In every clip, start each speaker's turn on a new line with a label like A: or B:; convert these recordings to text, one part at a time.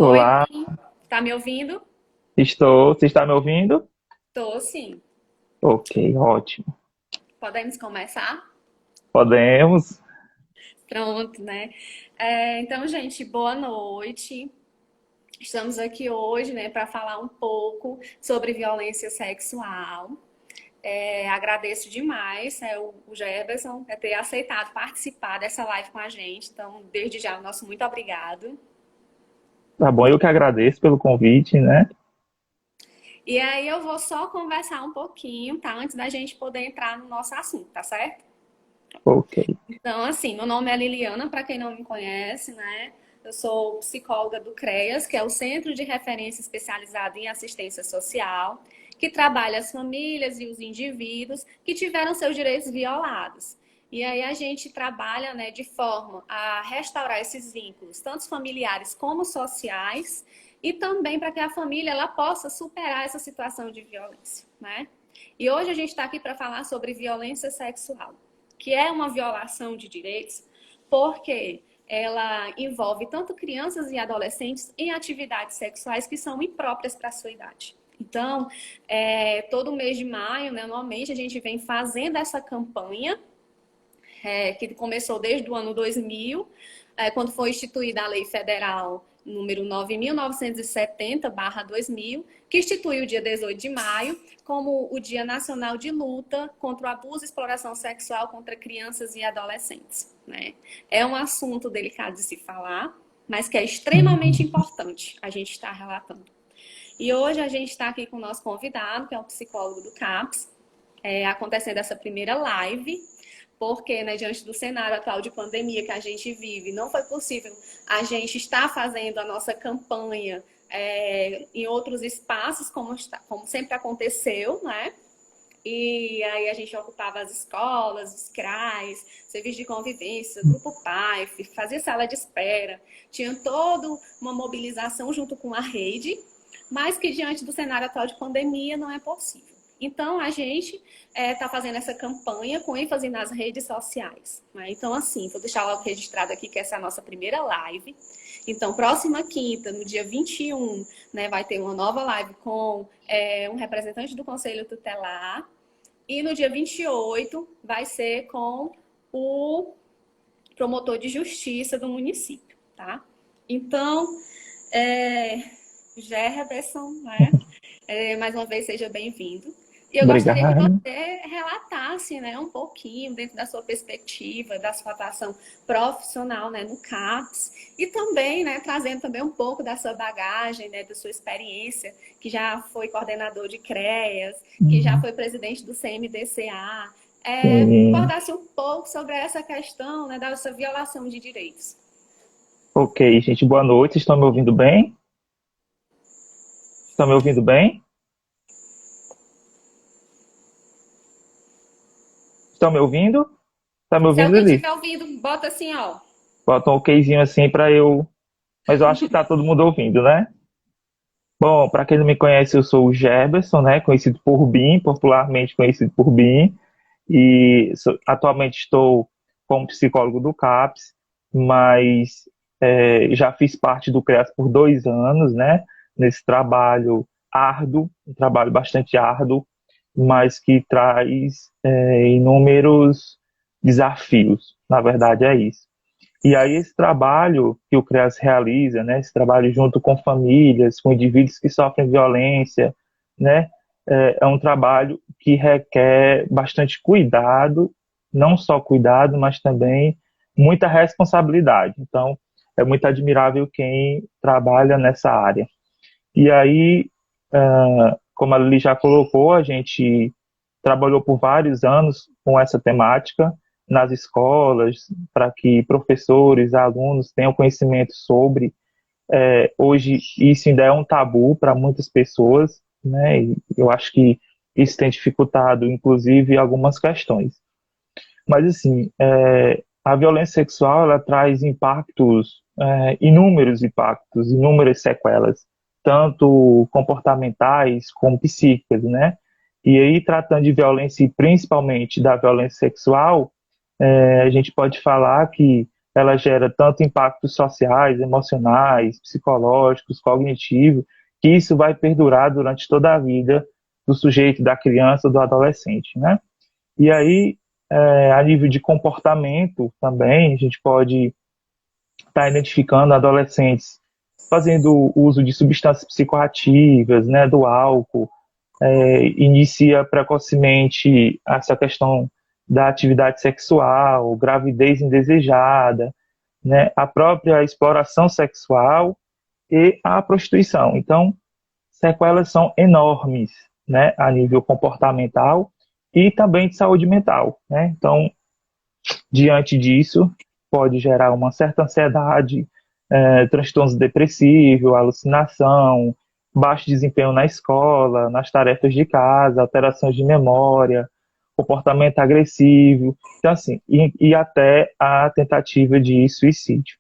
A: Oi,
B: Olá,
A: tá me ouvindo?
B: estou. Você está me ouvindo?
A: Tô sim.
B: Ok, ótimo.
A: Podemos começar?
B: Podemos.
A: Pronto, né? Então, gente, boa noite. Estamos aqui hoje, né, para falar um pouco sobre violência sexual. Agradeço demais, o Jefferson, ter aceitado participar dessa live com a gente. Então, desde já, o nosso muito obrigado.
B: Tá bom, eu que agradeço pelo convite, né?
A: E aí eu vou só conversar um pouquinho, tá? Antes da gente poder entrar no nosso assunto, tá certo?
B: Ok.
A: Então, assim, meu nome é Liliana, para quem não me conhece, né? Eu sou psicóloga do CREAS, que é o Centro de Referência Especializado em Assistência Social, que trabalha as famílias e os indivíduos que tiveram seus direitos violados. E aí a gente trabalha, né, de forma a restaurar esses vínculos, tanto familiares como sociais, e também para que a família ela possa superar essa situação de violência, né? E hoje a gente está aqui para falar sobre violência sexual, que é uma violação de direitos, porque ela envolve tanto crianças e adolescentes em atividades sexuais que são impróprias para a sua idade. Então, todo mês de maio, né, normalmente a gente vem fazendo essa campanha, que começou desde o ano 2000, quando foi instituída a Lei Federal número 9.970/2000, que institui o dia 18 de maio como o Dia Nacional de Luta contra o Abuso e Exploração Sexual contra Crianças e Adolescentes, né? É um assunto delicado de se falar, mas que é extremamente
B: Uhum.
A: importante a gente estar relatando. E hoje a gente está aqui com o nosso convidado, que é um psicólogo do CAPS, acontecendo essa primeira live, porque, né, diante do cenário atual de pandemia que a gente vive, não foi possível a gente estar fazendo a nossa campanha em outros espaços, como sempre aconteceu, né? E aí a gente ocupava as escolas, os CRAs, serviço de convivência, grupo PAIF, fazia sala de espera, tinha toda uma mobilização junto com a rede, mas que diante do cenário atual de pandemia não é possível. Então a gente está fazendo essa campanha com ênfase nas redes sociais, né? Então, assim, vou deixar logo registrado aqui que essa é a nossa primeira live. Então, próxima quinta, no dia 21, né, vai ter uma nova live com um representante do Conselho Tutelar. E no dia 28 vai ser com o promotor de justiça do município, tá? Então, é, Jefferson, né? Mais uma vez, seja bem-vindo. E eu gostaria que
B: Obrigado.
A: você relatasse, né, um pouquinho, dentro da sua perspectiva, da sua atuação profissional, né, no CAPS, e também, né, trazendo também um pouco da sua bagagem, né, da sua experiência, que já foi coordenador de CREAS, que já
B: Uhum.
A: foi presidente do CMDCA,
B: Sim.
A: abordasse um pouco sobre essa questão, né, dessa violação de direitos.
B: Ok, gente, boa noite. Estão me ouvindo bem? Estão me ouvindo bem? Estão me ouvindo? Está me
A: Se
B: ouvindo,
A: alguém
B: Lili?
A: estiver ouvindo, bota assim, ó.
B: Bota um okzinho assim para eu. Mas eu acho que está todo mundo ouvindo, né? Bom, para quem não me conhece, eu sou o Gerberson, né? Conhecido por Bim, popularmente conhecido por Bim. E atualmente estou como psicólogo do CAPS, mas já fiz parte do CREAS por 2 anos, né? Nesse trabalho árduo, um trabalho bastante árduo, mas que traz inúmeros desafios. Na verdade, é isso. E aí esse trabalho que o CREAS realiza, né, esse trabalho junto com famílias, com indivíduos que sofrem violência, né, é um trabalho que requer bastante cuidado, não só cuidado, mas também muita responsabilidade. Então, é muito admirável quem trabalha nessa área. E aí, como a Lili já colocou, a gente trabalhou por vários anos com essa temática nas escolas, para que professores, alunos tenham conhecimento sobre. Hoje, isso ainda é um tabu para muitas pessoas, né? E eu acho que isso tem dificultado, inclusive, algumas questões. Mas, assim, a violência sexual, ela traz impactos, inúmeros impactos, inúmeras sequelas, tanto comportamentais como psíquicas, né? E aí, tratando de violência, e principalmente da violência sexual, a gente pode falar que ela gera tanto impactos sociais, emocionais, psicológicos, cognitivos, que isso vai perdurar durante toda a vida do sujeito, da criança, do adolescente, né? E aí, a nível de comportamento também, a gente pode estar identificando adolescentes fazendo uso de substâncias psicoativas, né, do álcool, inicia precocemente essa questão da atividade sexual, gravidez indesejada, né, a própria exploração sexual e a prostituição. Então, sequelas são enormes, né, a nível comportamental e também de saúde mental, né? Então, diante disso, pode gerar uma certa ansiedade, transtornos depressivos, alucinação, baixo desempenho na escola, nas tarefas de casa, alterações de memória, comportamento agressivo, então assim, e até a tentativa de suicídio.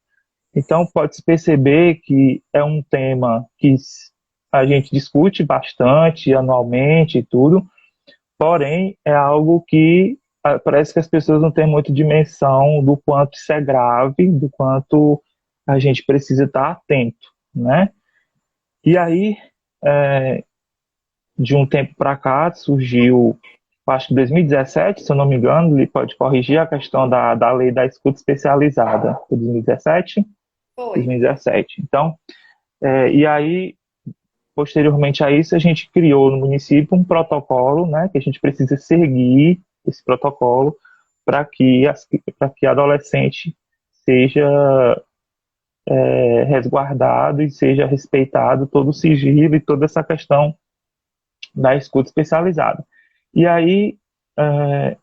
B: Então pode-se perceber que é um tema que a gente discute bastante anualmente e tudo, porém é algo que parece que as pessoas não têm muita dimensão do quanto isso é grave, do quanto a gente precisa estar atento, né? E aí, é, de um tempo para cá, surgiu, acho que 2017, se eu não me engano, ele pode corrigir a questão da lei da escuta especializada, foi 2017?
A: Foi.
B: 2017. Então, e aí, posteriormente a isso, a gente criou no município um protocolo, né, que a gente precisa seguir esse protocolo para que adolescente seja resguardado e seja respeitado todo o sigilo e toda essa questão da escuta especializada. E aí, é,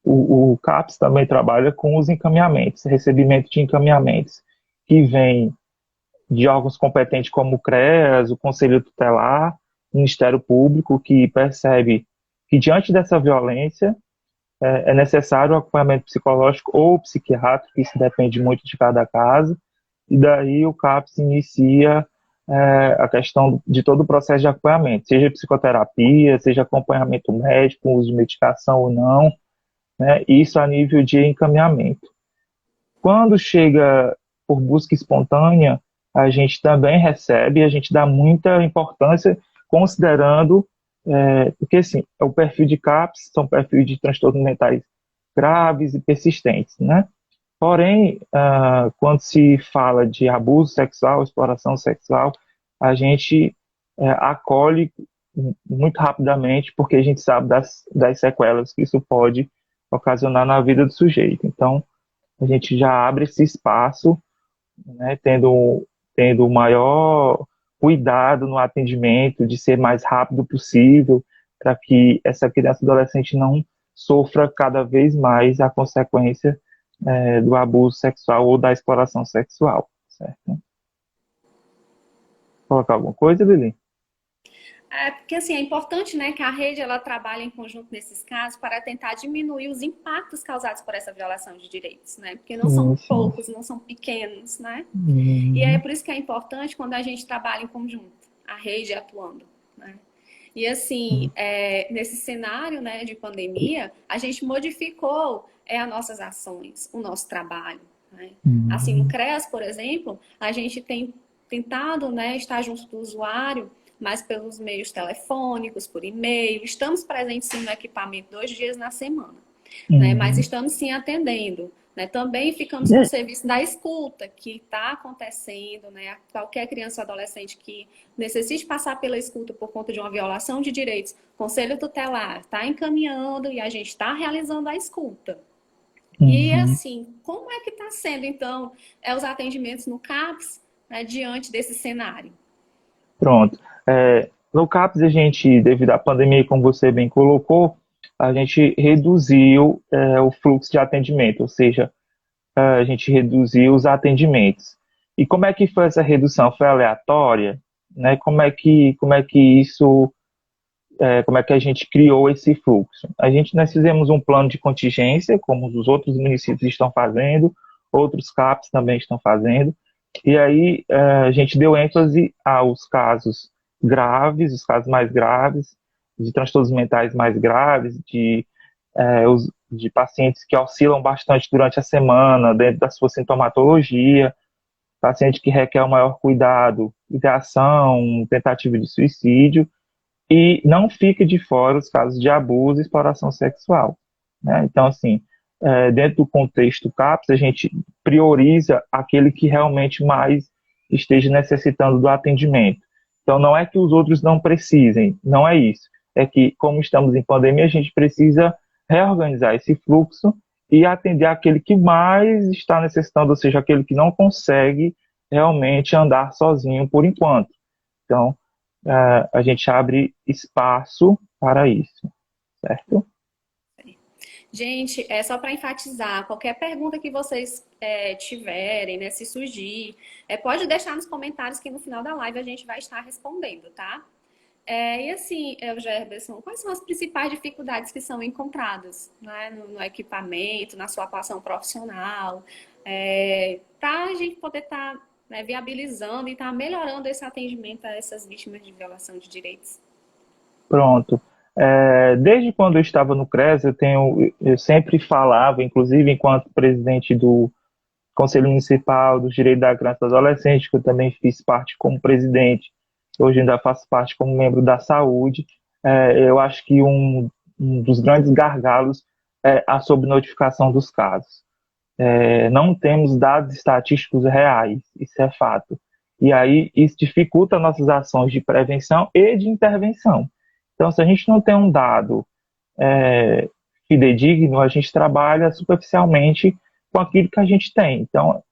B: o CAPS também trabalha com os encaminhamentos, recebimento de encaminhamentos, que vem de órgãos competentes como o CREAS, o Conselho Tutelar, o Ministério Público, que percebe que diante dessa violência é necessário o acompanhamento psicológico ou psiquiátrico, isso depende muito de cada caso, e daí o CAPS inicia a questão de todo o processo de acompanhamento, seja psicoterapia, seja acompanhamento médico, uso de medicação ou não, né, isso a nível de encaminhamento. Quando chega por busca espontânea, a gente também recebe, a gente dá muita importância, considerando, porque assim, o perfil de CAPS são perfis de transtornos mentais graves e persistentes, né? Porém, quando se fala de abuso sexual, exploração sexual, a gente acolhe muito rapidamente, porque a gente sabe das sequelas que isso pode ocasionar na vida do sujeito. Então, a gente já abre esse espaço, né, tendo o maior cuidado no atendimento, de ser mais rápido possível, para que essa criança e adolescente não sofra cada vez mais a consequência do abuso sexual ou da exploração sexual, certo? Colocar alguma coisa, Lili?
A: Porque assim, é importante, né, que a rede ela trabalhe em conjunto nesses casos para tentar diminuir os impactos causados por essa violação de direitos, né? Porque não são
B: Sim.
A: poucos, não são pequenos, né? E é
B: Uhum.
A: por isso que é importante quando a gente trabalha em conjunto, a rede atuando, né? E assim, nesse cenário, né, de pandemia, a gente modificou as nossas ações, o nosso trabalho, né? Assim, no
B: Uhum.
A: CREAS, por exemplo, a gente tem tentado, né, estar junto do usuário, mas pelos meios telefônicos, por e-mail. Estamos presentes sim no equipamento 2 dias na semana, né? Mas
B: Uhum.
A: estamos sim atendendo. Né? Também ficamos com o serviço da escuta, que está acontecendo, né? Qualquer criança ou adolescente que necessite passar pela escuta por conta de uma violação de direitos, o Conselho Tutelar está encaminhando e a gente está realizando a escuta. E
B: Uhum.
A: assim, como é que está sendo, então, os atendimentos no CAPS, né, diante desse cenário?
B: Pronto. No CAPS, a gente, devido à pandemia, como você bem colocou, a gente reduziu o fluxo de atendimento, ou seja, a gente reduziu os atendimentos. E como é que foi essa redução? Foi aleatória? Né? Como é que isso, como é que a gente criou esse fluxo? Nós fizemos um plano de contingência, como os outros municípios estão fazendo, outros CAPs também estão fazendo, e aí a gente deu ênfase aos casos graves, os casos mais graves, de transtornos mentais mais graves, de de pacientes que oscilam bastante durante a semana, dentro da sua sintomatologia, paciente que requer um maior cuidado, ideação, tentativa de suicídio, e não fica de fora os casos de abuso e exploração sexual, né? Então, assim, dentro do contexto CAPS, a gente prioriza aquele que realmente mais esteja necessitando do atendimento. Então, não é que os outros não precisem, não é isso. É que, como estamos em pandemia, a gente precisa reorganizar esse fluxo e atender aquele que mais está necessitando, ou seja, aquele que não consegue realmente andar sozinho por enquanto. Então, a gente abre espaço para isso, certo?
A: Gente, é só para enfatizar, qualquer pergunta que vocês tiverem, né, se surgir, pode deixar nos comentários que no final da live a gente vai estar respondendo, tá? E assim, Gerberson, quais são as principais dificuldades que são encontradas, né, no equipamento, na sua atuação profissional, para a gente poder estar, né, viabilizando e estar melhorando esse atendimento a essas vítimas de violação de direitos?
B: Pronto. Desde quando eu estava no CRES, eu sempre falava, inclusive enquanto presidente do Conselho Municipal dos Direitos da Criança e do Adolescente, que eu também fiz parte como presidente, hoje ainda faço parte como membro da saúde. Eu acho que um dos grandes gargalos é a subnotificação dos casos. Não temos dados estatísticos reais, isso é fato. E aí isso dificulta nossas ações de prevenção e de intervenção. Então, se a gente não tem um dado fidedigno, a gente trabalha superficialmente com aquilo que a gente tem. Então,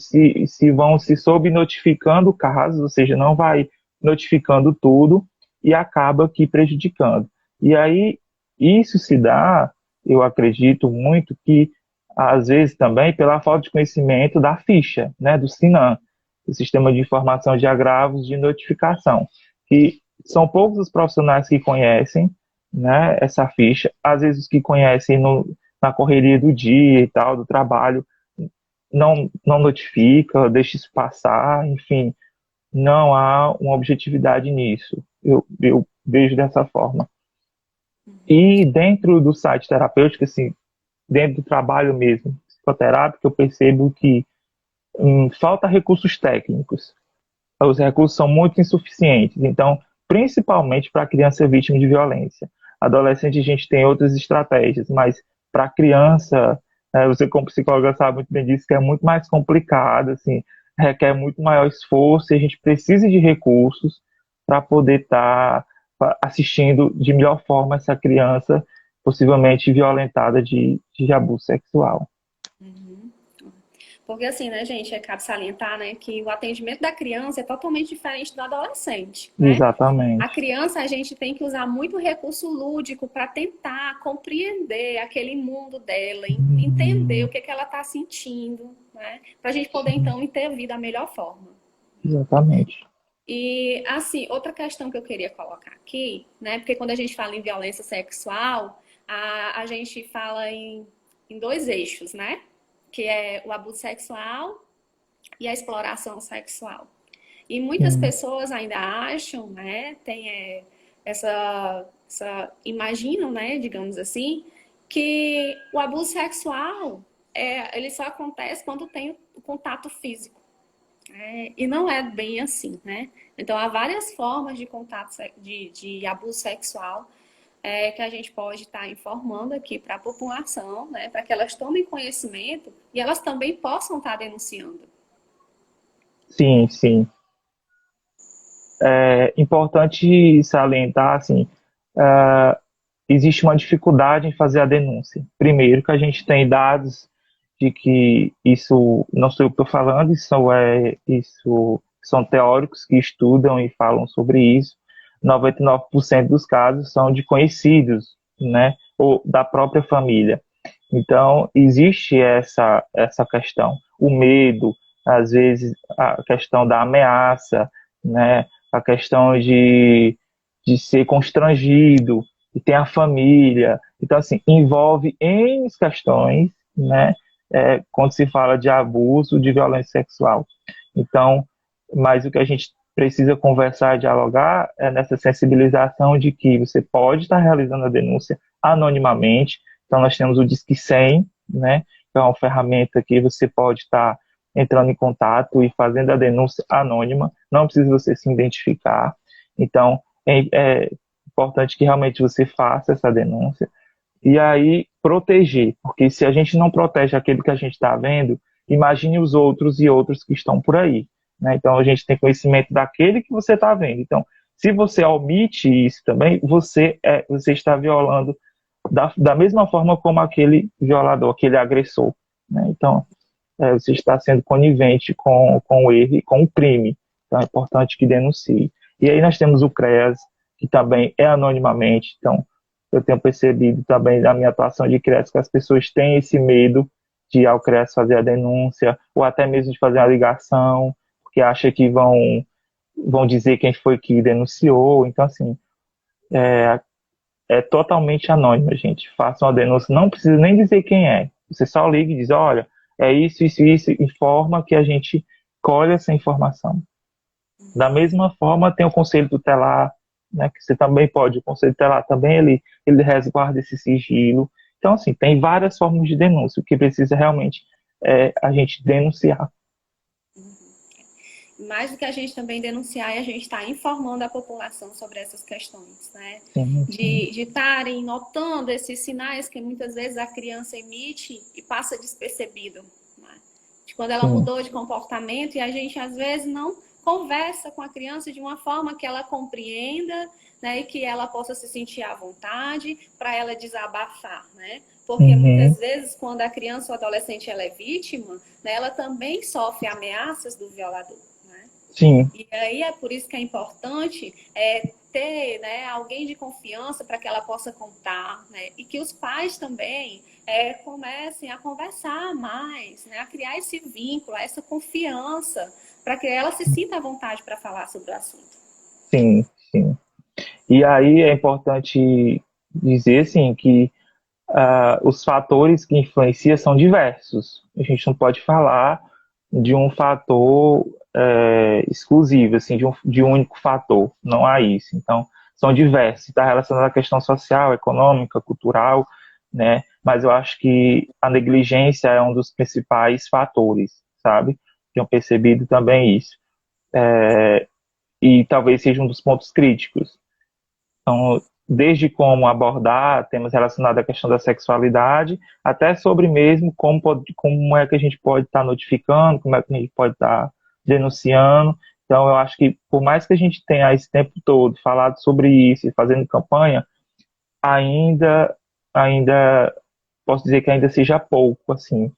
B: se vão se subnotificando casos, ou seja, não vai notificando tudo e acaba aqui prejudicando. E aí, isso se dá, eu acredito muito que, às vezes também, pela falta de conhecimento da ficha, né, do SINAM, o Sistema de Informação de Agravos de Notificação, que são poucos os profissionais que conhecem, né, essa ficha. Às vezes os que conhecem na correria do dia e tal, do trabalho, não notifica, deixa isso passar, enfim, não há uma objetividade nisso. Eu vejo dessa forma. E dentro do site terapêutico, assim, dentro do trabalho mesmo, psicoterápico, eu percebo que falta recursos técnicos. Os recursos são muito insuficientes. Então, principalmente para criança vítima de violência. Adolescente, a gente tem outras estratégias, mas para criança, você como psicóloga sabe muito bem disso, que é muito mais complicado, assim, requer muito maior esforço e a gente precisa de recursos para poder estar assistindo de melhor forma essa criança possivelmente violentada de abuso sexual.
A: Uhum. Porque assim, né, gente, cabe salientar, né, que o atendimento da criança é totalmente diferente do adolescente, né? A
B: Exatamente.
A: criança, a gente tem que usar muito recurso lúdico para tentar compreender aquele mundo dela, entender o que ela está sentindo, né? Para a gente poder, então, intervir da melhor forma.
B: Exatamente.
A: E, assim, outra questão que eu queria colocar aqui, né? Porque quando a gente fala em violência sexual, a gente fala em dois eixos, né? Que é o abuso sexual e a exploração sexual. E muitas
B: Sim.
A: pessoas ainda acham, né? Tem imaginam, né? Digamos assim, que o abuso sexual ele só acontece quando tem o contato físico. E não é bem assim, né? Então, há várias formas de contato, de abuso sexual que a gente pode estar informando aqui para a população, né? Para que elas tomem conhecimento e elas também possam estar denunciando.
B: Sim, sim. É importante salientar, assim, uh, existe uma dificuldade em fazer a denúncia. Primeiro, que a gente tem dados de que isso, não sou eu que estou falando, isso são teóricos que estudam e falam sobre isso. 99% dos casos são de conhecidos, né, ou da própria família. Então, existe essa questão, o medo, às vezes a questão da ameaça, né, a questão de ser constrangido, e tem a família. Então, assim, envolve N questões, né, quando se fala de abuso, de violência sexual. Então, mas o que a gente precisa conversar, dialogar, é nessa sensibilização de que você pode estar realizando a denúncia, anonimamente. Então, nós temos o Disque 100, né, que é uma ferramenta que você pode estar entrando em contato e fazendo a denúncia anônima, não precisa você se identificar. Então, é importante que realmente você faça essa denúncia. E aí, proteger, porque se a gente não protege aquele que a gente está vendo, imagine os outros e outros que estão por aí, né? Então, a gente tem conhecimento daquele que você está vendo. Então, se você omite isso também, você está violando da mesma forma como aquele violador, aquele agressor, né? Então, você está sendo conivente com o erro e com o crime. Então, é importante que denuncie. E aí nós temos o CREAS, que também é anonimamente. Então, eu tenho percebido também na minha atuação de CREAS que as pessoas têm esse medo de ir ao CREAS fazer a denúncia, ou até mesmo de fazer a ligação, porque acha que vão dizer quem foi que denunciou. Então, assim, é totalmente anônimo, gente. Façam a denúncia, não precisa nem dizer quem é. Você só liga e diz, olha, é isso, isso, isso, informa que a gente colhe essa informação. Da mesma forma, tem o conselho tutelar, né, que você também pode, o conselho tutelar também, ele resguarda esse sigilo. Então, assim, tem várias formas de denúncia, o que precisa realmente é a gente denunciar.
A: Mais do que a gente também denunciar, e a gente está informando a população sobre essas questões, né?
B: Sim, sim.
A: De estarem notando esses sinais que muitas vezes a criança emite e passa despercebido, né? De quando ela
B: Sim.
A: mudou de comportamento e a gente às vezes não conversa com a criança de uma forma que ela compreenda, né, e que ela possa se sentir à vontade para ela desabafar, né? Porque
B: Uhum.
A: muitas vezes quando a criança ou adolescente ela é vítima, né, ela também sofre ameaças do violador.
B: Sim,
A: E aí é por isso que é importante ter, né, alguém de confiança para que ela possa contar, né, e que os pais também comecem a conversar mais, né, a criar esse vínculo, essa confiança, para que ela se sinta à vontade para falar sobre o assunto.
B: sim, sim. E aí é importante dizer, assim, que os fatores que influenciam são diversos. A gente não pode falar de um fator exclusivo, assim, de um único fator. Não há isso. Então, são diversos. Está relacionado à questão social, econômica, cultural, né? Mas eu acho que a negligência é um dos principais fatores, sabe? Tenho percebido também isso. E talvez seja um dos pontos críticos. Então, desde como abordar temas relacionados à questão da sexualidade, até sobre mesmo como é que a gente pode estar notificando, como é que a gente pode estar denunciando. Então, eu acho que por mais que a gente tenha esse tempo todo falado sobre isso e fazendo campanha, ainda posso dizer que ainda seja pouco, assim.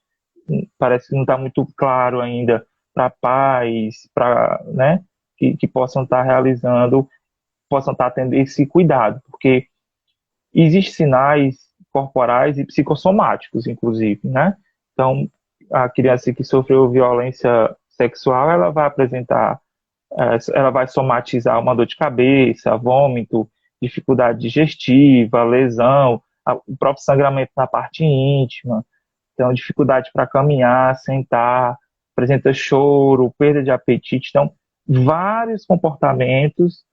B: Parece que não está muito claro ainda para pais, para, né, que possam estar realizando, possam estar tendo esse cuidado, porque existem sinais corporais e psicossomáticos, inclusive, né? Então, a criança que sofreu violência sexual, ela vai apresentar, ela vai somatizar uma dor de cabeça, vômito, dificuldade digestiva, lesão, o próprio sangramento na parte íntima, então dificuldade para caminhar, sentar, apresenta choro, perda de apetite, então vários comportamentos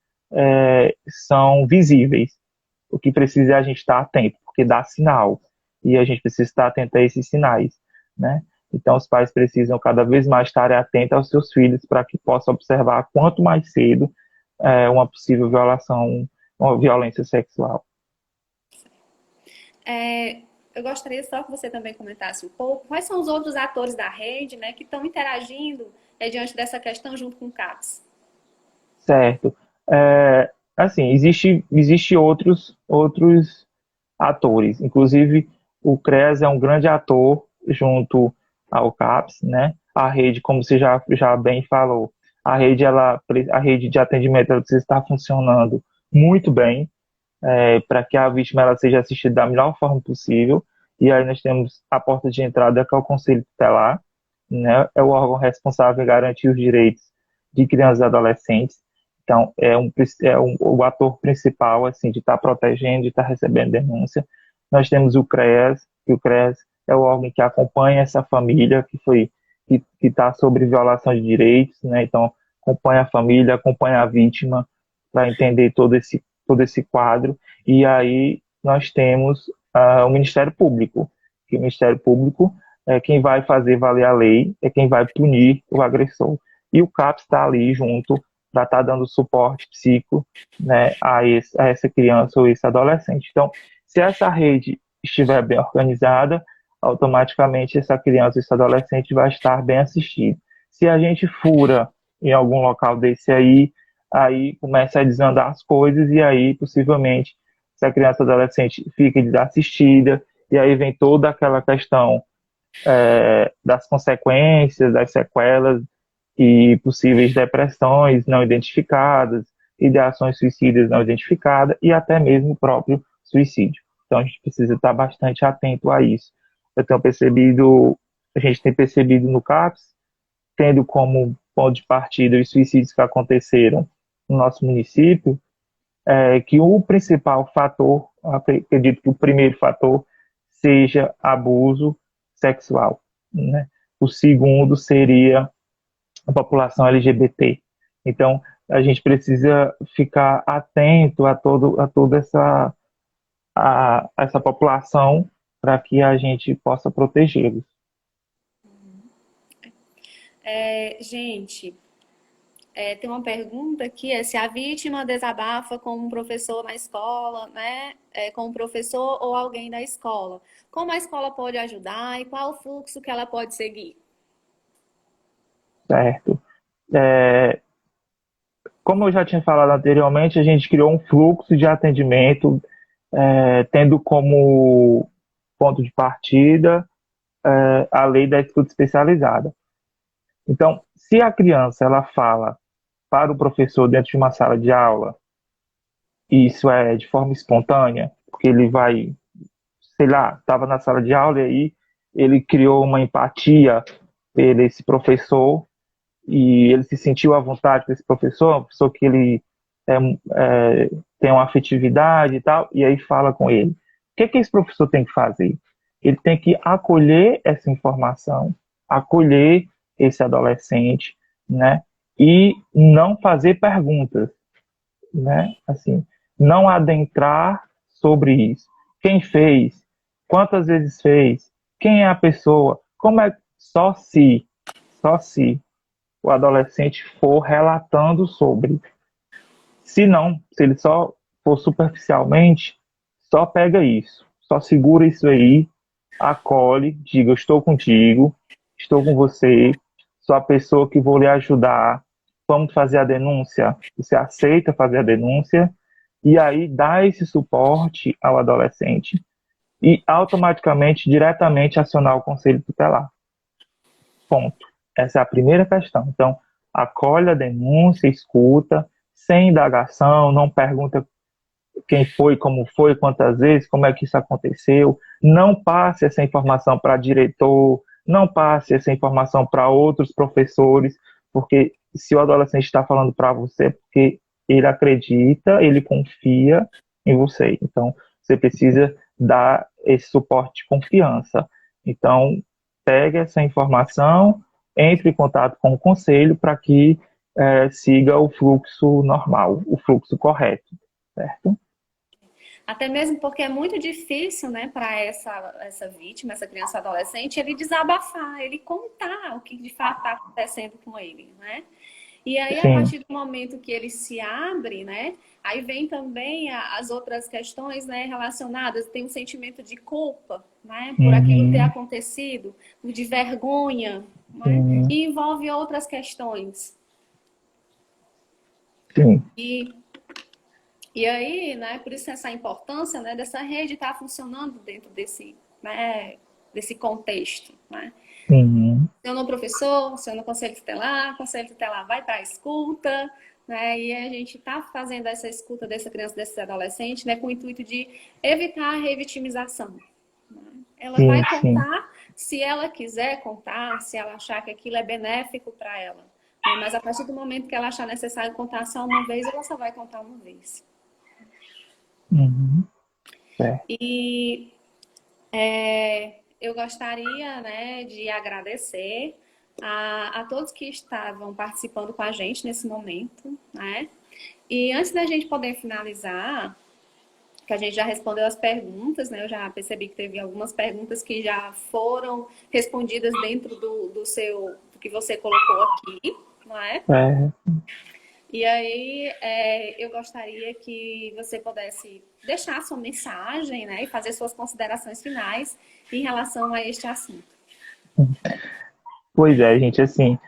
B: são visíveis. O que precisa é a gente estar atento, porque dá sinal. E a gente precisa estar atento a esses sinais, né? Então, os pais precisam cada vez mais estar atentos aos seus filhos para que possam observar quanto mais cedo uma possível violação, uma violência sexual.
A: Eu gostaria só que você também comentasse um pouco quais são os outros atores da rede, né, que estão interagindo diante dessa questão junto com o CAPS.
B: Certo. Assim, existe outros atores. Inclusive, o CREAS é um grande ator junto ao CAPS, né? A rede, como você já bem falou, a rede de atendimento ela precisa estar funcionando muito bem, para que a vítima ela seja assistida da melhor forma possível. E aí nós temos a porta de entrada, que é o Conselho Tutelar, né? É o órgão responsável em garantir os direitos de crianças e adolescentes. Então, o ator principal, assim, de estar protegendo, de estar recebendo denúncia. Nós temos o CREAS, que o CREAS é o órgão que acompanha essa família que está sobre violação de direitos, né? Então, acompanha a família, acompanha a vítima, para entender todo esse quadro. E aí nós temos o Ministério Público, que o Ministério Público é quem vai fazer valer a lei, é quem vai punir o agressor. E o CAPS está ali junto para estar dando suporte psico, né, a essa criança ou esse adolescente. Então, se essa rede estiver bem organizada, automaticamente essa criança, esse adolescente vai estar bem assistido. Se a gente fura em algum local desse aí começa a desandar as coisas e aí possivelmente essa criança ou adolescente fica desassistida e aí vem toda aquela questão das consequências, das sequelas e possíveis depressões não identificadas, ideações suicidas não identificadas e até mesmo o próprio suicídio. Então a gente precisa estar bastante atento a isso. A gente tem percebido no CAPS, tendo como ponto de partida os suicídios que aconteceram no nosso município, que o principal fator, acredito que o primeiro fator, seja abuso sexual, né? O segundo seria a população LGBT. Então, a gente precisa ficar atento a toda essa população para que a gente possa protegê-los.
A: Gente, tem uma pergunta aqui, se a vítima desabafa com um professor na escola, né? Com um professor ou alguém da escola. Como a escola pode ajudar e qual o fluxo que ela pode seguir?
B: Certo? É, Como eu já tinha falado anteriormente, a gente criou um fluxo de atendimento, tendo como ponto de partida a lei da escuta especializada. Então, se a criança ela fala para o professor dentro de uma sala de aula, e isso é de forma espontânea, porque ele vai, sei lá, estava na sala de aula e aí ele criou uma empatia por esse professor e ele se sentiu à vontade com esse professor, uma pessoa que ele é, tem uma afetividade e tal, e aí fala com ele. O que esse professor tem que fazer? Ele tem que acolher essa informação, acolher esse adolescente, né? E não fazer perguntas, né? Assim, não adentrar sobre isso. Quem fez? Quantas vezes fez? Quem é a pessoa? Como é? Só se o adolescente for relatando sobre. Se não, se ele só for superficialmente, só pega isso, só segura isso aí, acolhe, diga: eu estou contigo, estou com você, sou a pessoa que vou lhe ajudar, vamos fazer a denúncia. Você aceita fazer a denúncia e aí dá esse suporte ao adolescente e automaticamente, diretamente acionar o conselho tutelar. Ponto. Essa é a primeira questão. Então, acolhe a denúncia, escuta, sem indagação, não pergunta quem foi, como foi, quantas vezes, como é que isso aconteceu. Não passe essa informação para diretor, não passe essa informação para outros professores, porque se o adolescente está falando para você, é porque ele acredita, ele confia em você. Então, você precisa dar esse suporte de confiança. Então, pegue essa informação, entre em contato com o conselho para que siga o fluxo normal, o fluxo correto, certo?
A: Até mesmo porque é muito difícil, né, para essa vítima, essa criança ou adolescente, ele desabafar, ele contar o que de fato está acontecendo com ele, né? E aí, a
B: Sim.
A: partir do momento que ele se abre, né, aí vem também as outras questões, né, relacionadas, tem um sentimento de culpa, né, por aquilo ter
B: Uhum.
A: acontecido, de vergonha, né,
B: Sim.
A: e envolve outras questões.
B: Sim.
A: E E aí, né, por isso essa importância, né, dessa rede estar funcionando dentro desse, né, desse contexto, né?
B: Uhum.
A: Aciona o professor, aciona o conselho tutelar vai para a escuta, né, e a gente está fazendo essa escuta dessa criança, desse adolescente, né, com o intuito de evitar a revitimização. Né? Ela
B: Sim,
A: vai
B: sim.
A: contar se ela quiser contar, se ela achar que aquilo é benéfico para ela. Né? Mas a partir do momento que ela achar necessário contar só uma vez, ela só vai contar uma vez.
B: Uhum. Certo.
A: E eu gostaria, né, de agradecer a todos que estavam participando com a gente nesse momento, né? E antes da gente poder finalizar, que a gente já respondeu as perguntas, né? Eu já percebi que teve algumas perguntas que já foram respondidas dentro do que você colocou aqui, não é?
B: É,
A: E aí, eu gostaria que você pudesse deixar a sua mensagem, né? E fazer suas considerações finais em relação a este assunto.
B: pois é, gente, assim,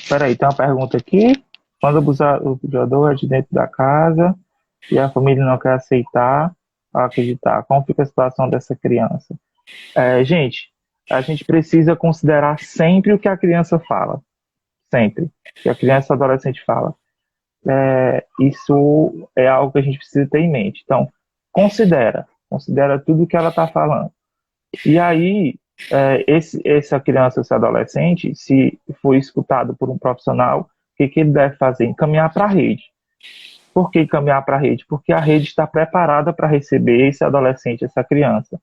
B: peraí, tem uma pergunta aqui. Quando o abusador é de dentro da casa e a família não quer aceitar, acreditar, como fica a situação dessa criança? Gente, a gente precisa considerar sempre o que a criança fala, sempre, o que a criança e o adolescente fala. Isso é algo que a gente precisa ter em mente. Então, considera tudo o que ela está falando. E aí, essa criança, esse adolescente, se for escutado por um profissional, o que ele deve fazer? Encaminhar para a rede. Por que encaminhar para a rede? Porque a rede está preparada para receber esse adolescente, essa criança.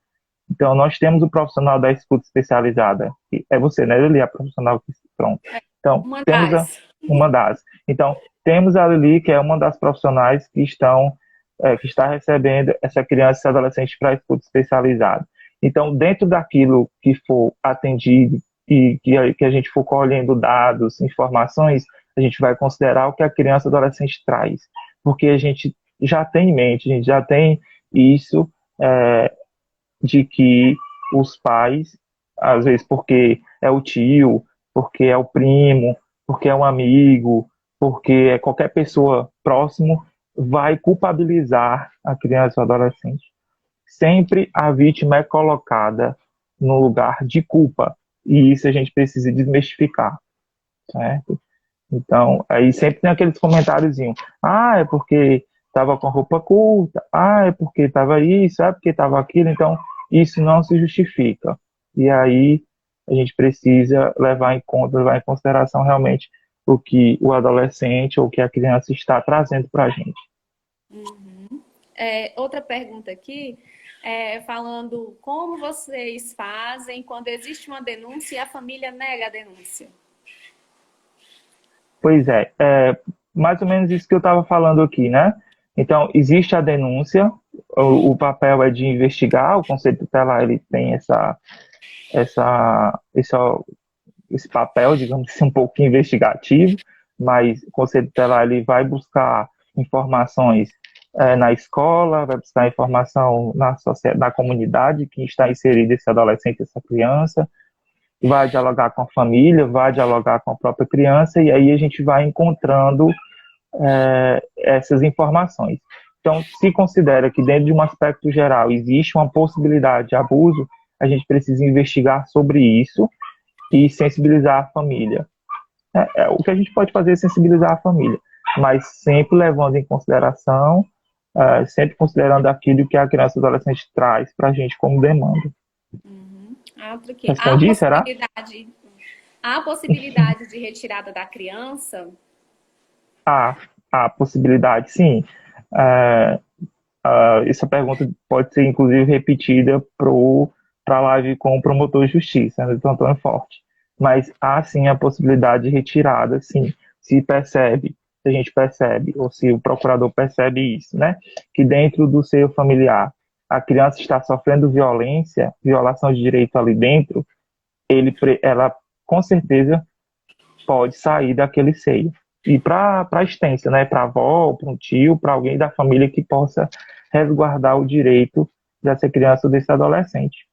B: Então, nós temos o profissional da escuta especializada, que é você, né, Lili, a profissional que pronto. Então,
A: Uma
B: temos
A: das.
B: uma das. Então, temos a Lili, que é uma das profissionais que está recebendo essa criança, esse adolescente para escuta especializada. Então, dentro daquilo que for atendido e que a gente for colhendo dados, informações, a gente vai considerar o que a criança e o adolescente traz. Porque a gente já tem em mente, a gente já tem isso, é, de que os pais, às vezes porque é o tio, porque é o primo, porque é um amigo, porque é qualquer pessoa próximo, vai culpabilizar a criança ou adolescente. Sempre a vítima é colocada no lugar de culpa, e isso a gente precisa desmistificar, certo? Então, aí sempre tem aqueles comentáriozinhos, é porque estava com roupa curta, é porque estava isso, é porque estava aquilo, então isso não se justifica. E aí a gente precisa levar em conta, levar em consideração realmente o que o adolescente ou o que a criança está trazendo para a gente.
A: Outra pergunta aqui, falando como vocês fazem quando existe uma denúncia e a família nega a denúncia.
B: Pois mais ou menos isso que eu estava falando aqui, né? Então, existe a denúncia, o papel é de investigar, o Conselho Tutelar ele tem essa, esse, esse papel, digamos assim, um pouco investigativo, mas o Conselho Tutelar ele vai buscar informações na escola, vai buscar informação na sociedade, na comunidade que está inserido esse adolescente, essa criança, vai dialogar com a família, vai dialogar com a própria criança, e aí a gente vai encontrando essas informações. Então, se considera que dentro de um aspecto geral existe uma possibilidade de abuso, a gente precisa investigar sobre isso e sensibilizar a família. O que a gente pode fazer é sensibilizar a família, mas sempre levando em consideração, sempre considerando aquilo que a criança e o adolescente traz para a gente como demanda.
A: Outro que
B: Respondi, será?
A: há possibilidade de retirada da criança?
B: Há possibilidade, sim. É, essa pergunta pode ser, inclusive, repetida para a live com o promotor de justiça, né, do Antônio Forte. Mas há, sim, a possibilidade de retirada, sim. Se a gente percebe, ou se o procurador percebe isso, né, que dentro do seio familiar a criança está sofrendo violação de direito ali dentro, ela, com certeza, pode sair daquele seio e para a extensa, né, para a avó, para um tio, para alguém da família que possa resguardar o direito dessa criança ou desse adolescente.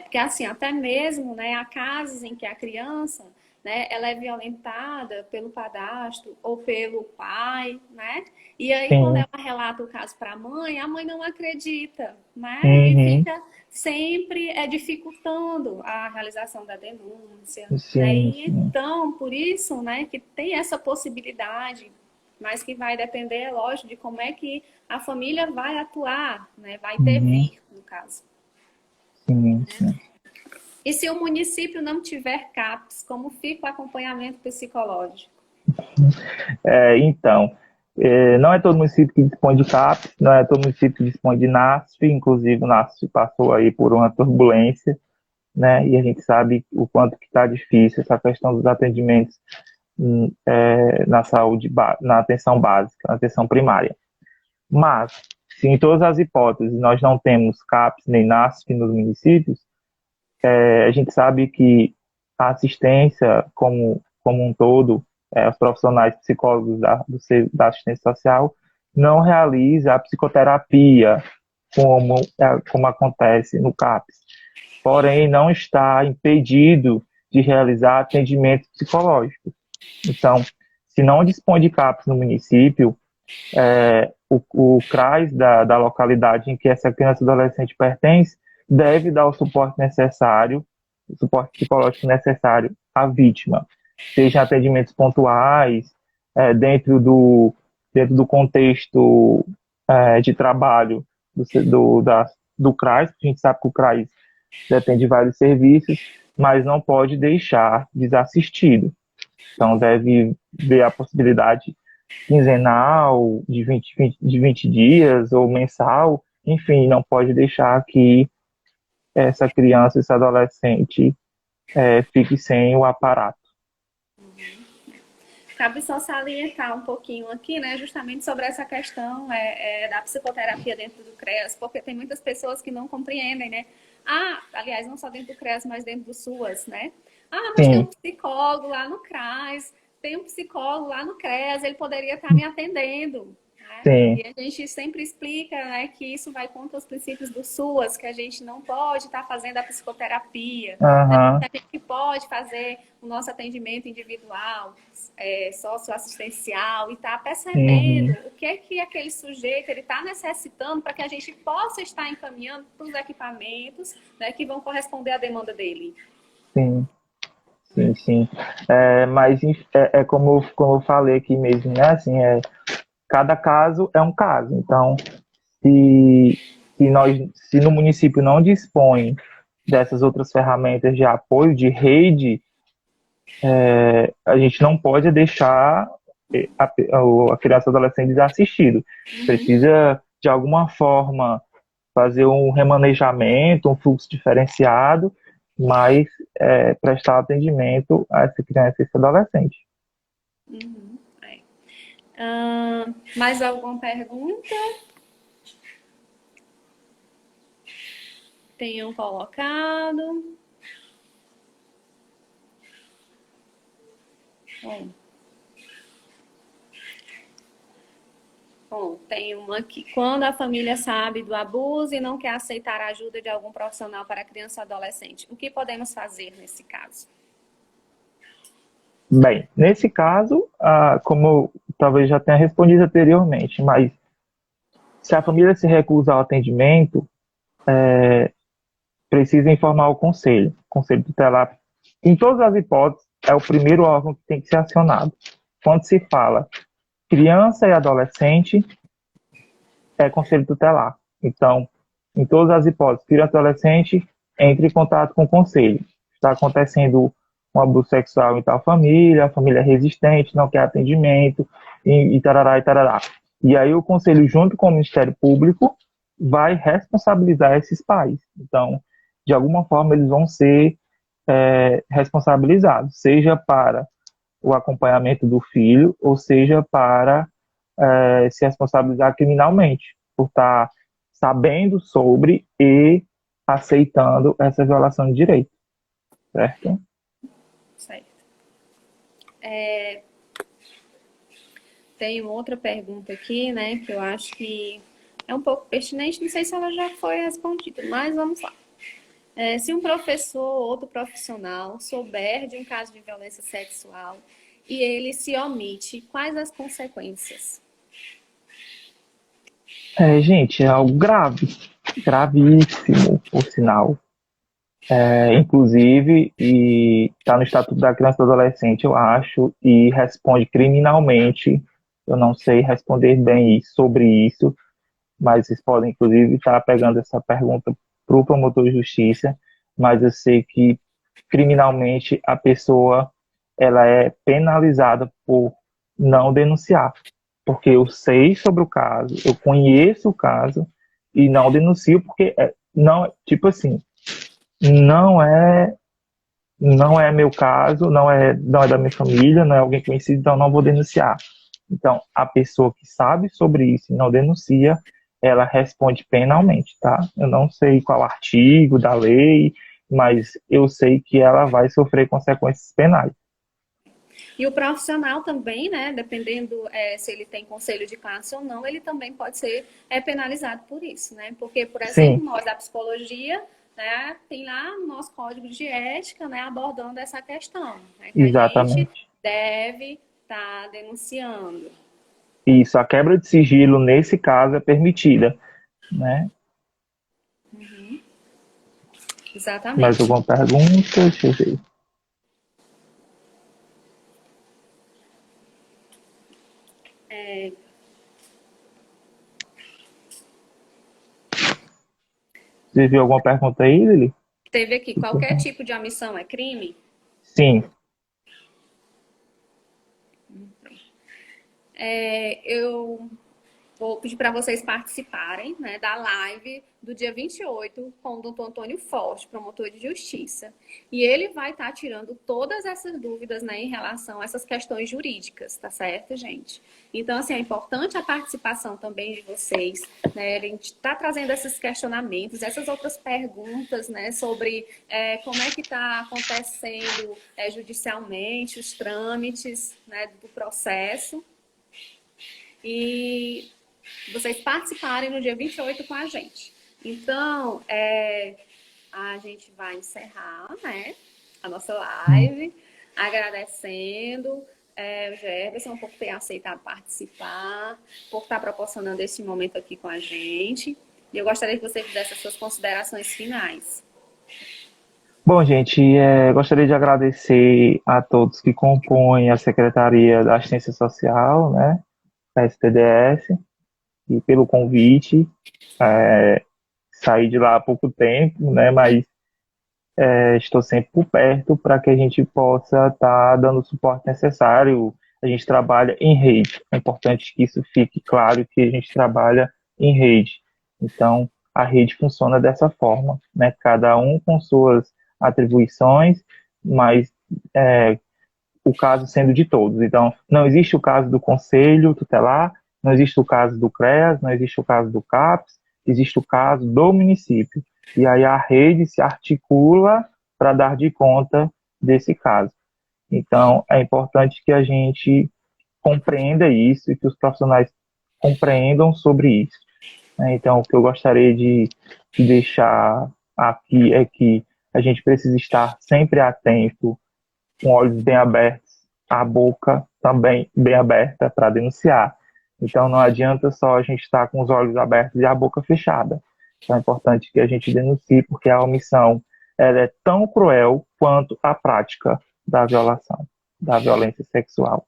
A: Porque assim, até mesmo, né, há casos em que a criança, né, ela é violentada pelo padrasto ou pelo pai, né? E aí quando
B: Sim.
A: ela relata o caso para a mãe não acredita, né? E
B: Uhum.
A: fica sempre dificultando a realização da denúncia, né?
B: Sim,
A: E
B: sim.
A: então, por isso, né, que tem essa possibilidade, mas que vai depender, é lógico, de como é que a família vai atuar, né? Vai
B: Uhum.
A: intervir, no caso.
B: Sim, sim.
A: E se o município não tiver CAPS, como fica o acompanhamento psicológico?
B: Então, não é todo município que dispõe de CAPS, não é todo município que dispõe de NASF, inclusive o NASF passou aí por uma turbulência, né, e a gente sabe o quanto que está difícil essa questão dos atendimentos na saúde, na atenção básica, na atenção primária. Mas, se em todas as hipóteses nós não temos CAPS nem NASP nos municípios, a gente sabe que a assistência como um todo, os profissionais psicólogos da assistência social não realiza a psicoterapia como acontece no CAPS. Porém, não está impedido de realizar atendimentos psicológicos. Então, se não dispõe de CAPS no município, o CRAS da localidade em que essa criança ou adolescente pertence deve dar o suporte necessário, o suporte psicológico necessário à vítima, seja atendimentos pontuais, dentro do contexto de trabalho do CRAS, a gente sabe que o CRAS depende de vários serviços, mas não pode deixar desassistido. Então, deve ver a possibilidade quinzenal, de 20 dias, ou mensal, enfim, não pode deixar que essa criança, esse adolescente fique sem o aparato.
A: Cabe só salientar um pouquinho aqui, né, justamente sobre essa questão da psicoterapia dentro do CREAS, porque tem muitas pessoas que não compreendem, né? Aliás, não só dentro do CREAS, mas dentro do SUAS, né? Mas tem um psicólogo lá no CRAS, tem um psicólogo lá no CREAS, ele poderia estar me atendendo.
B: Sim.
A: E a gente sempre explica, né, que isso vai contra os princípios do SUAS, que a gente não pode estar fazendo a psicoterapia, né, que a gente pode fazer o nosso atendimento individual, socioassistencial, e estar percebendo o que é que aquele sujeito está necessitando para que a gente possa estar encaminhando para os equipamentos, né, que vão corresponder à demanda dele.
B: Sim. Sim. Mas como eu falei aqui mesmo, né? Assim, cada caso é um caso. Então, se no município não dispõe dessas outras ferramentas de apoio, de rede, a gente não pode deixar a criança ou adolescente desassistido. Precisa, de alguma forma, fazer um remanejamento, um fluxo diferenciado, mas prestar atendimento a essa criança e esse adolescente.
A: Mais alguma pergunta? Tenham colocado. Bom, tem uma aqui. Quando a família sabe do abuso e não quer aceitar a ajuda de algum profissional para a criança ou adolescente, o que podemos fazer nesse caso?
B: Bem, nesse caso, como eu talvez já tenha respondido anteriormente, mas se a família se recusa ao atendimento, precisa informar o conselho tutelar. Em todas as hipóteses, é o primeiro órgão que tem que ser acionado. Quando se fala criança e adolescente, é conselho tutelar. Então, em todas as hipóteses, criança e adolescente, entre em contato com o conselho. Está acontecendo um abuso sexual em tal família, a família é resistente, não quer atendimento, e tarará, e tarará. E aí o conselho, junto com o Ministério Público, vai responsabilizar esses pais. Então, de alguma forma, eles vão ser responsabilizados, seja para o acompanhamento do filho, ou seja para se responsabilizar criminalmente, por estar sabendo sobre e aceitando essa violação de direito. Certo?
A: Certo. Tem outra pergunta aqui, né, que eu acho que é um pouco pertinente, não sei se ela já foi respondida, mas vamos lá. Se um professor ou outro profissional souber de um caso de violência sexual e ele se omite, quais as consequências?
B: Gente, é algo grave, gravíssimo, por sinal. Inclusive, e está no Estatuto da Criança e do Adolescente, eu acho, e responde criminalmente. Eu não sei responder bem sobre isso, mas vocês podem, inclusive, estar pegando essa pergunta para o promotor de justiça, mas eu sei que criminalmente a pessoa ela é penalizada por não denunciar, porque eu sei sobre o caso, eu conheço o caso e não denuncio porque não, tipo assim, não é meu caso, não é da minha família, não é alguém conhecido, então não vou denunciar. Então, a pessoa que sabe sobre isso e não denuncia, ela responde penalmente, tá? Eu não sei qual artigo da lei, mas eu sei que ela vai sofrer consequências penais.
A: E o profissional também, né, dependendo se ele tem conselho de classe ou não, ele também pode ser penalizado por isso, né? Porque, por exemplo,
B: Sim,
A: nós da psicologia, né, tem lá no nosso código de ética, né, abordando essa questão, né, que a gente
B: exatamente.
A: deve estar denunciando.
B: Isso, a quebra de sigilo nesse caso é permitida, né? Mais
A: Exatamente.
B: alguma pergunta? Deixa eu ver. Você viu alguma pergunta aí, Lili?
A: Teve aqui, qualquer tipo de omissão é crime?
B: Sim.
A: Eu vou pedir para vocês participarem, né, da live do dia 28 com o doutor Antônio Forte, promotor de justiça. E ele vai estar tirando todas essas dúvidas, né, em relação a essas questões jurídicas, tá certo, gente? Então, assim, é importante a participação também de vocês, né? A gente está trazendo esses questionamentos, essas outras perguntas, né, sobre como é que está acontecendo judicialmente os trâmites, né, do processo. E vocês participarem no dia 28 com a gente. Então, a gente vai encerrar, né, a nossa live, agradecendo o Jefferson por ter aceitado participar, por estar proporcionando esse momento aqui com a gente. E eu gostaria que você fizesse as suas considerações finais.
B: Bom, gente, gostaria de agradecer a todos que compõem a Secretaria da Assistência Social, né, da STDS, e pelo convite. É, Saí de lá há pouco tempo, né, mas estou sempre por perto para que a gente possa estar dando o suporte necessário. A gente trabalha em rede. É importante que isso fique claro que a gente trabalha em rede. Então, a rede funciona dessa forma, né? Cada um com suas atribuições, mas é, o caso sendo de todos. Então, não existe o caso do Conselho Tutelar, não existe o caso do CREAS, não existe o caso do CAPS, existe o caso do município. E aí a rede se articula para dar de conta desse caso. Então, é importante que a gente compreenda isso e que os profissionais compreendam sobre isso, né? Então, o que eu gostaria de deixar aqui é que a gente precisa estar sempre atento, com olhos bem abertos, a boca também bem aberta para denunciar. Então não adianta só a gente estar com os olhos abertos e a boca fechada. Então é importante que a gente denuncie, porque a omissão ela é tão cruel quanto a prática da violação, da violência sexual.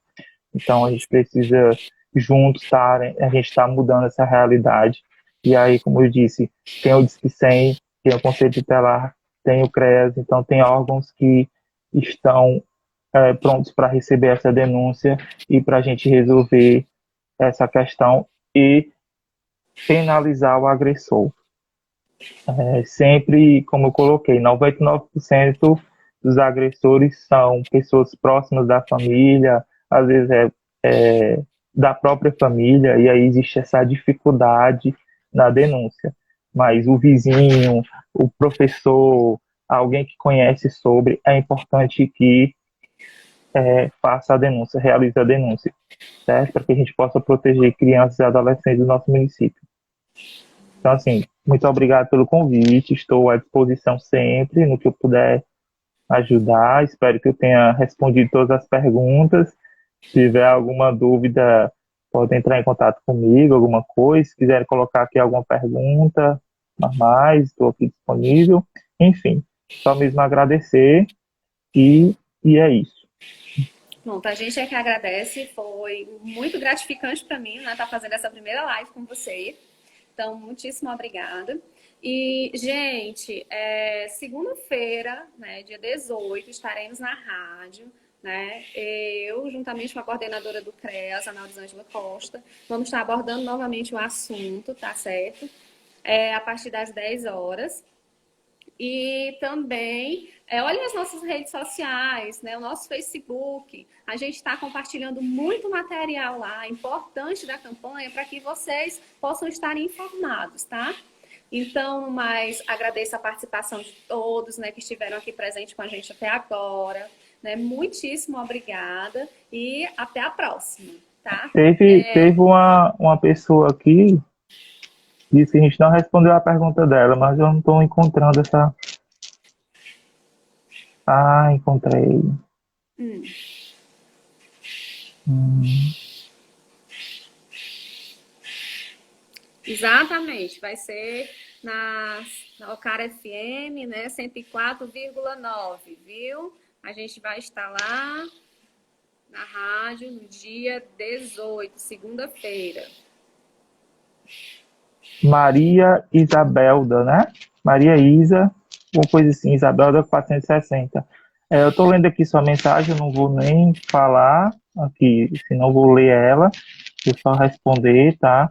B: Então a gente precisa juntos estar, a gente está mudando essa realidade. E aí, como eu disse, tem o Disque 100, tem o Conselho Tutelar, tem o CREAS, então tem órgãos que estão prontos para receber essa denúncia e para a gente resolver essa questão e penalizar o agressor. Sempre, como eu coloquei, 99% dos agressores são pessoas próximas da família, às vezes da própria família, e aí existe essa dificuldade na denúncia. Mas o vizinho, o professor, alguém que conhece sobre, é importante que faça a denúncia, realize a denúncia, certo? Para que a gente possa proteger crianças e adolescentes do nosso município. Então, assim, muito obrigado pelo convite, estou à disposição sempre, no que eu puder ajudar. Espero que eu tenha respondido todas as perguntas. Se tiver alguma dúvida, pode entrar em contato comigo, alguma coisa. Se quiserem colocar aqui alguma pergunta a mais, estou aqui disponível. Enfim, só mesmo agradecer e é isso.
A: Pronto, a gente é que agradece, foi muito gratificante para mim, né, estar fazendo essa primeira live com você. Então, muitíssimo obrigada. E, gente, segunda-feira, né, dia 18, estaremos na rádio, né? Eu, juntamente com a coordenadora do CREAS, a Naldisângela Costa, vamos estar abordando novamente o assunto, tá certo? A partir das 10 horas. E também, olha as nossas redes sociais, né? O nosso Facebook. A gente está compartilhando muito material lá, importante da campanha, para que vocês possam estar informados, tá? Então, mas agradeço a participação de todos, né, que estiveram aqui presentes com a gente até agora, né? Muitíssimo obrigada e até a próxima, tá?
B: Teve uma pessoa aqui que disse que a gente não respondeu a pergunta dela, mas eu não estou encontrando essa. Ah, encontrei.
A: Hum.
B: Hum,
A: Exatamente, vai ser na Ocara FM, né, 104,9, viu? A gente vai estar lá na rádio no dia 18, segunda-feira.
B: Maria Isabelda, né? Maria Isa, uma coisa assim, Isabelda 460. Eu estou lendo aqui sua mensagem, eu não vou nem falar aqui, senão vou ler ela, vou só responder, tá?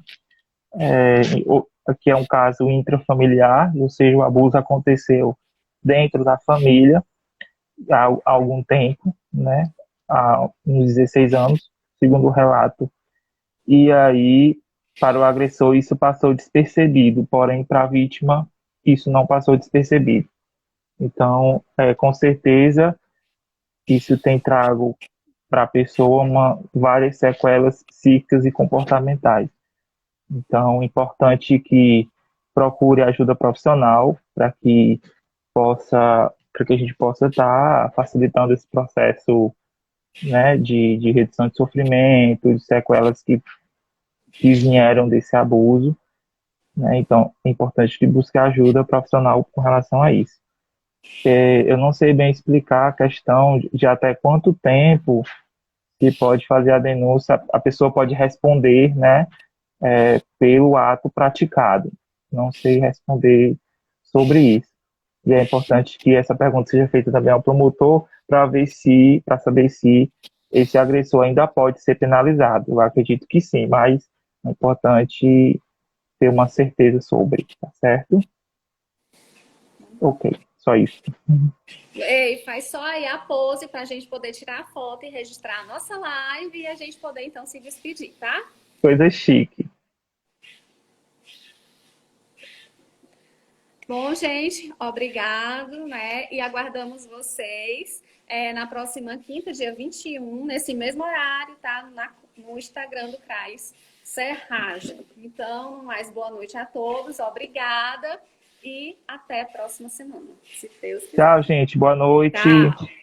B: Aqui é um caso intrafamiliar, ou seja, o abuso aconteceu dentro da família há algum tempo, né? Há uns 16 anos, segundo o relato. E aí, para o agressor, isso passou despercebido, porém, para a vítima, isso não passou despercebido. Então, com certeza, isso tem trago para a pessoa várias sequelas psíquicas e comportamentais. Então, é importante que procure ajuda profissional para que a gente possa estar facilitando esse processo, né, de redução de sofrimento, de sequelas que vieram desse abuso, né? Então, é importante que busque ajuda profissional com relação a isso. Eu não sei bem explicar a questão de até quanto tempo que pode fazer a denúncia, a pessoa pode responder, né, pelo ato praticado. Não sei responder sobre isso. E é importante que essa pergunta seja feita também ao promotor para saber se esse agressor ainda pode ser penalizado. Eu acredito que sim, mas é importante ter uma certeza sobre, tá certo? Ok, só isso.
A: Ei, faz só aí a pose para a gente poder tirar a foto e registrar a nossa live e a gente poder então se despedir, tá?
B: Coisa chique.
A: Bom, gente, obrigado, né? E aguardamos vocês na próxima quinta, dia 21, nesse mesmo horário, tá? No Instagram do CRAS Serragem. Então, mais boa noite a todos, obrigada e até a próxima semana, se Deus quiser.
B: Tchau, gente. Boa noite.
A: Tchau.